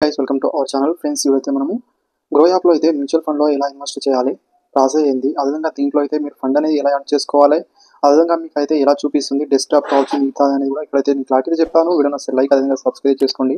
Guys welcome to our channel friends. ఇవైతే మనము grow యాప్లో అయితే మ్యూచువల్ ఫండ్లో ఎలా ఇన్వెస్ట్ చేయాలి, ప్రాసెస్ ఏంది, అదేవిధంగా దీంట్లో అయితే మీరు ఫండ్ అనేది ఎలా యాడ్ చేసుకోవాలి, అదేవిధంగా మీకు అయితే ఎలా చూపిస్తుంది డెస్క్టాప్ కావచ్చు మిగతా అనేది కూడా ఇక్కడైతే నేను క్లారిటీ చెప్తాను. వీడియో నచ్చితే లైక్, అదేవిధంగా సబ్స్క్రైబ్ చేసుకోండి.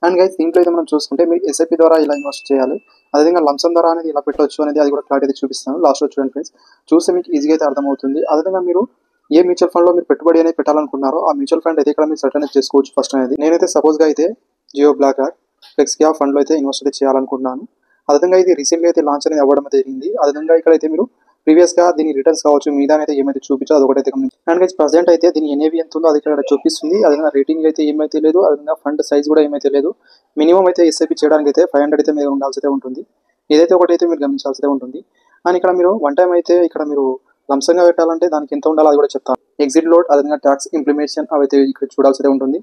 అండ్ గైస్ దీంట్లో అయితే మనం చూసుకుంటే మీరు ఎస్ఐపి ద్వారా ఎలా ఇన్వెస్ట్ చేయాలి, అదేవిధంగా లంసమ్ ద్వారా అనేది ఎలా పెట్టవచ్చు అనేది అది కూడా క్లారిటీ అయితే చూపిస్తాను. లాస్ట్లో చూడండి ఫ్రెండ్స్, చూస్తే మీకు ఈజీగా అయితే అర్థమవుతుంది. అదేవిధంగా మీరు ఏ మ్యూచువల్ ఫండ్లో మీరు పెట్టుబడి అనేది పెట్టాలనుకున్నారో ఆ మ్యూచువల్ ఫండ్ అయితే ఇక్కడ మీరు సెట్ అనేది చేసుకోవచ్చు. ఫస్ట్ అనేది నేనైతే సపోజ్గా అయితే జియో బ్లాక్ రాక్ ఫ్లెక్స్గా ఫండ్లో అయితే ఇన్వెస్ట్ అయితే చేయాలనుకుంటున్నాను. అదేవిధంగా ఇది రీసెంట్గా అయితే లాంచ్ అనేది అవ్వడం జరిగింది. అదేవిధంగా ఇక్కడైతే మీరు ప్రీవియస్గా దీని రిటర్న్స్ కావచ్చు మీద అయితే ఏమైతే చూపించో అది ఒకటైతే గమనించి. అండ్ గైస్ ప్రజెంట్ అయితే దీని ఎన్ఏవి ఎంత ఉందో అది ఇక్కడ చూపిస్తుంది. అదేవిధంగా రేటింగ్ అయితే ఏమైతే లేదు, అదేవిధంగా ఫండ్ సైజ్ కూడా ఏమైతే లేదు. మినిమం అయితే ఎస్ఐపి చేయడానికి అయితే 500 అయితే మీరు ఉండాల్సి ఉంటుంది. ఇదైతే ఒకటైతే మీరు గమనించాల్సి ఉంటుంది. అండ్ ఇక్కడ మీరు వన్ టైం అయితే ఇక్కడ మీరు లంసంగా పెట్టాలంటే దానికి ఎంత ఉండాలో అది కూడా చెప్తాను. ఎగ్జిట్ లోడ్, అదేవిధంగా ట్యాక్స్ ఇంప్లిమెంటేషన్ అవి అయితే ఇక్కడ చూడాల్సి ఉంటుంది.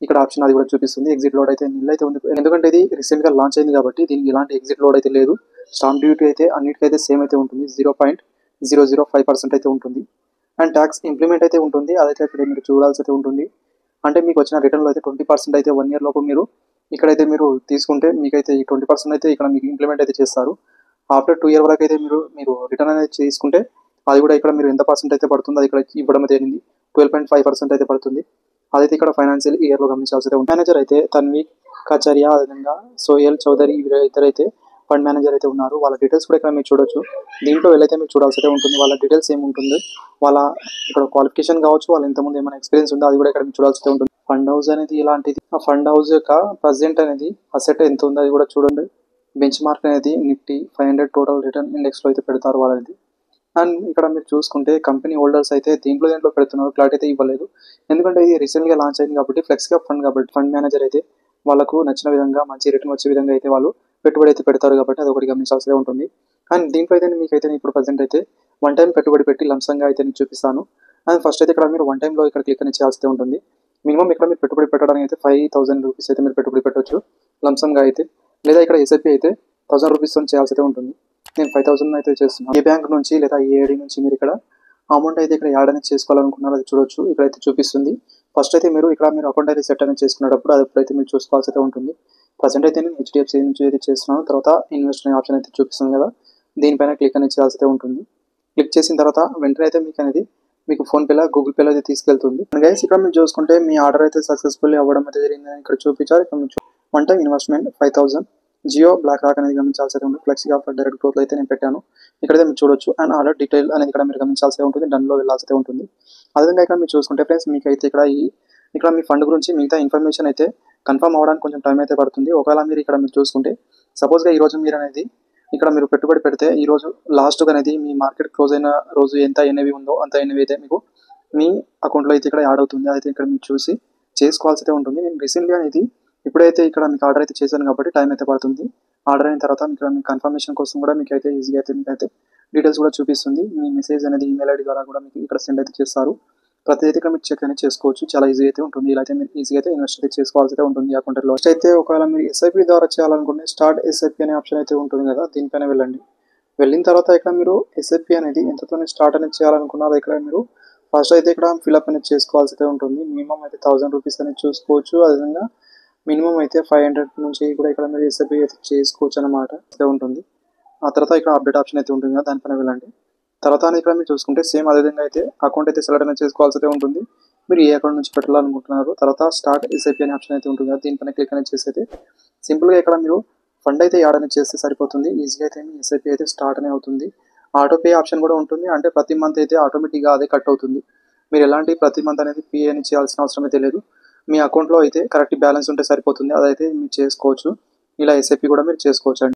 ఇక్కడ ఆప్షన్ అది కూడా చూపిస్తుంది. ఎగ్జిట్ లోడ్ అయితే నిల్ అయితే ఉంది, ఎందుకంటే ఇది రీసెంట్గా లాంచ్ అయింది కాబట్టి దీనికి ఎలాంటి ఎగ్జిట్ లోడ్ అయితే లేదు. స్టాంప్ డ్యూటీ అయితే అన్నిటికైతే సేమ్ అయితే ఉంటుంది, 0.005% అయితే ఉంటుంది. అండ్ ట్యాక్స్ ఇంప్లిమెంట్ అయితే ఉంటుంది, అదైతే ఇక్కడ మీరు చూడాల్సి అయితే ఉంటుంది. అంటే మీకు వచ్చిన రిటర్న్లో అయితే 20% అయితే 1 year లోపు మీరు ఇక్కడైతే మీరు తీసుకుంటే మీకైతే ఈ 20% అయితే ఇక్కడ మీకు ఇంప్లిమెంట్ అయితే చేస్తారు. ఆఫ్టర్ 2 year వరకు అయితే మీరు రిటర్న్ అనేది చేసుకుంటే అది కూడా ఇక్కడ మీరు ఎంత పర్సెంట్ అయితే పడుతుందో అది ఇక్కడ ఇవ్వడం జరిగింది. 12.5% అయితే పడుతుంది. అదైతే ఇక్కడ ఫైనాన్షియల్ ఇయర్లో గమనించాల్సి ఉంటుంది. మేనేజర్ అయితే తన్వి కచరియా, అదేవిధంగా సోయల్ చౌదరి ఇద్దరైతే ఫండ్ మేనేజర్ అయితే ఉన్నారు. వాళ్ళ డీటెయిల్స్ కూడా ఇక్కడ మీరు చూడొచ్చు. దీంట్లో వెళ్ళైతే మీరు చూడాల్సి అయితే ఉంటుంది. వాళ్ళ డీటెయిల్స్ ఏముంటుంది, వాళ్ళ ఇక్కడ క్వాలిఫికేషన్ కావచ్చు, వాళ్ళ ఇంతకుముందు ఏమైనా ఎక్స్పీరియన్స్ ఉందో అది కూడా ఇక్కడ మీరు చూడాల్సి ఉంటుంది. ఫండ్ హౌస్ అనేది ఇలాంటిది. ఆ ఫండ్ హౌస్ యొక్క ప్రజెంట్ అనేది అసెట్ ఎంత ఉందో అది కూడా చూడండి. బెంచ్ మార్క్ అనేది నిఫ్టీ 500 టోటల్ రిటర్న్ ఇండెక్స్లో అయితే పెడతారు వాళ్ళది. అండ్ ఇక్కడ మీరు చూసుకుంటే కంపెనీ హోల్డర్స్ అయితే దీంట్లో పెడుతున్నారు, క్లారిటీ అయితే ఇవ్వలేదు. ఎందుకంటే ఇది రీసెంట్గా లాంచ్ అయింది కాబట్టి ఫ్లెక్స్గా ఫండ్ కాబట్టి ఫండ్ మేనేజర్ అయితే వాళ్ళకు నచ్చిన విధంగా మంచి రిటర్న్ వచ్చే విధంగా అయితే వాళ్ళు పెట్టుబడి అయితే పెడతారు కాబట్టి అది ఒకటి గమనించాల్సి ఉంటుంది. అండ్ దీంట్లో అయితే మీకైతే ఇప్పుడు ప్రజెంట్ అయితే వన్ టైం పెట్టుబడి పెట్టి లంసంగా అయితే నేను చూపిస్తాను. అండ్ ఫస్ట్ అయితే ఇక్కడ మీరు వన్ టైంలో ఇక్కడ క్లిక్ అని చేయాల్సి ఉంటుంది. మినిమం ఇక్కడ మీరు పెట్టుబడి పెట్టడానికి అయితే 5,000 రూపీస్ అయితే మీరు పెట్టుబడి పెట్టవచ్చు లంసంగా అయితే, లేదా ఇక్కడ ఎస్ఐపి అయితే 1,000 రూపీస్తో చేయాల్సి అయితే ఉంటుంది. నేను 5,000 అయితే చేస్తున్నాను. ఏ బ్యాంక్ నుంచి లేదా ఏ ఏడి నుంచి మీరు ఇక్కడ అమౌంట్ అయితే ఇక్కడ యాడ్ అనేది చేసుకోవాలనుకున్నారో అది చూడొచ్చు, ఇక్కడైతే చూపిస్తుంది. ఫస్ట్ అయితే మీరు ఇక్కడ మీరు అకౌంట్ అయితే సెట్ అనేది చేసుకునేటప్పుడు అది ఎప్పుడైతే మీరు చూసుకోవాల్సి అయితే ఉంటుంది. ప్రజెంట్ అయితే నేను హెచ్డిఎఫ్సి నుంచి అయితే చేస్తున్నాను. తర్వాత ఇన్వెస్ట్ అనే ఆప్షన్ అయితే చూపిస్తుంది కదా, దీనిపైన క్లిక్ అనేది చేయాల్సి అయితే ఉంటుంది. క్లిక్ చేసిన తర్వాత వెంటనే అయితే మీకు అనేది మీకు ఫోన్పేలో, గూగుల్ పేలో అయితే తీసుకెళ్తుంది. గైస్ ఇక్కడ మీరు చూసుకుంటే మీ ఆర్డర్ అయితే సక్సెస్ఫుల్లీ అవ్వడం అయితే జరిగిందని ఇక్కడ చూపించారు. ఇక్కడ మీరు one time investment 5,000 Jio BlackRock అనేది గమనించాల్సి ఉంటుంది. ఫ్లెక్సీగా డైరెక్ట్ గ్రోత్ అయితే నేను పెట్టాను, ఇక్కడైతే మీరు చూడొచ్చు. అండ్ ఆర్డర్ డీటెయిల్ అనేది ఇక్కడ మీరు గమనించాల్సి ఉంటుంది, డన్లో వెళ్ళాల్సి ఉంటుంది. అదేవిధంగా ఇక్కడ మీరు చూసుకుంటే ఫ్రెండ్స్ మీకైతే ఇక్కడ మీ ఫండ్ గురించి మిగతా ఇన్ఫర్మేషన్ అయితే కన్ఫర్మ్ అవ్వడానికి కొంచెం టైం అయితే పడుతుంది. ఒకవేళ మీరు ఇక్కడ మీరు చూసుకుంటే సపోజ్గా ఈరోజు మీరు అనేది ఇక్కడ మీరు పెట్టుబడి పెడితే ఈరోజు లాస్ట్గా అనేది మీ మార్కెట్ క్లోజ్ అయిన రోజు ఎంత ఎన్ఏవి ఉందో అంత ఎన్ఏవి అయితే మీకు మీ అకౌంట్లో అయితే ఇక్కడ యాడ్ అవుతుంది. అయితే ఇక్కడ మీరు చూసి చేసుకోవాల్సి అయితే ఉంటుంది. నేను రీసెంట్గా అనేది ఇప్పుడైతే ఇక్కడ మీకు ఆర్డర్ అయితే చేశాను కాబట్టి టైం అయితే పడుతుంది. ఆర్డర్ అయిన తర్వాత ఇక్కడ మీ కన్ఫర్మేషన్ కోసం కూడా మీకు అయితే ఈజీగా అయితే మీకైతే డీటెయిల్స్ కూడా చూపిస్తుంది. మీ మెసేజ్ అనేది ఈమెయిల్ ఐడి ద్వారా కూడా మీకు ఇక్కడ సెండ్ అయితే చేస్తారు. ప్రతి అయితే ఇక్కడ మీరు చెక్ అనేది చేసుకోవచ్చు, చాలా ఈజీ అయితే ఉంటుంది. ఇలా అయితే మీరు ఈజీగా అయితే ఇన్వెస్ట్ అయితే చేసుకోవాల్సి అయితే ఉంటుంది అకౌంట్లో. అయితే ఒకవేళ మీరు ఎస్ఐపి ద్వారా చేయాలనుకుంటే స్టార్ట్ ఎస్ఐపి అనే ఆప్షన్ అయితే ఉంటుంది కదా, దీనిపైన వెళ్ళండి. వెళ్ళిన తర్వాత ఇక్కడ మీరు ఎస్ఐపి అనేది ఎంతతోనే స్టార్ట్ అనేది చేయాలనుకున్నారో ఇక్కడ మీరు ఫస్ట్ అయితే ఇక్కడ ఫిల్అప్ అనేది చేసుకోవాల్సి అయితే ఉంటుంది. మినిమం అయితే 1,000 రూపీస్ అనేది చూసుకోవచ్చు. అదేవిధంగా మినిమం అయితే 500 నుంచి కూడా ఇక్కడ మీరు ఎస్ఐపి అయితే చేసుకోవచ్చు అన్నమాట అయితే ఉంటుంది. ఆ తర్వాత ఇక్కడ అప్డేట్ ఆప్షన్ అయితే ఉంటుంది కదా, దానిపైన వెళ్ళండి. తర్వాత ఇక్కడ మీరు చూసుకుంటే సేమ్ అదేవిధంగా అయితే అకౌంట్ అయితే సెలెక్ట్ అనేది చేసుకోవాల్సి అయితే ఉంటుంది. మీరు ఏ అకౌంట్ నుంచి పెట్టాలనుకుంటున్నారు. తర్వాత స్టార్ట్ ఎస్ఐపి అనే ఆప్షన్ అయితే ఉంటుంది కదా, దీనిపైన క్లిక్ అనేది చేసి అయితే సింపుల్గా ఇక్కడ మీరు ఫండ్ అయితే యాడ్ అనేది చేస్తే సరిపోతుంది. ఈజీగా అయితే మీ ఎస్ఐపి అయితే స్టార్ట్ అనే అవుతుంది. ఆటోపే ఆప్షన్ కూడా ఉంటుంది, అంటే ప్రతి మంత్ అయితే ఆటోమేటిక్గా అదే కట్ అవుతుంది. మీరు ఎలాంటి ప్రతి మంత్ అనేది పే అని చేయాల్సిన అవసరం అయితే లేదు. మీ అకౌంట్లో అయితే కరెక్ట్ బ్యాలెన్స్ ఉంటే సరిపోతుంది, అదైతే మీరు చేసుకోవచ్చు. ఇలా ఎస్ఐపి కూడా మీరు చేసుకోవచ్చు అండి.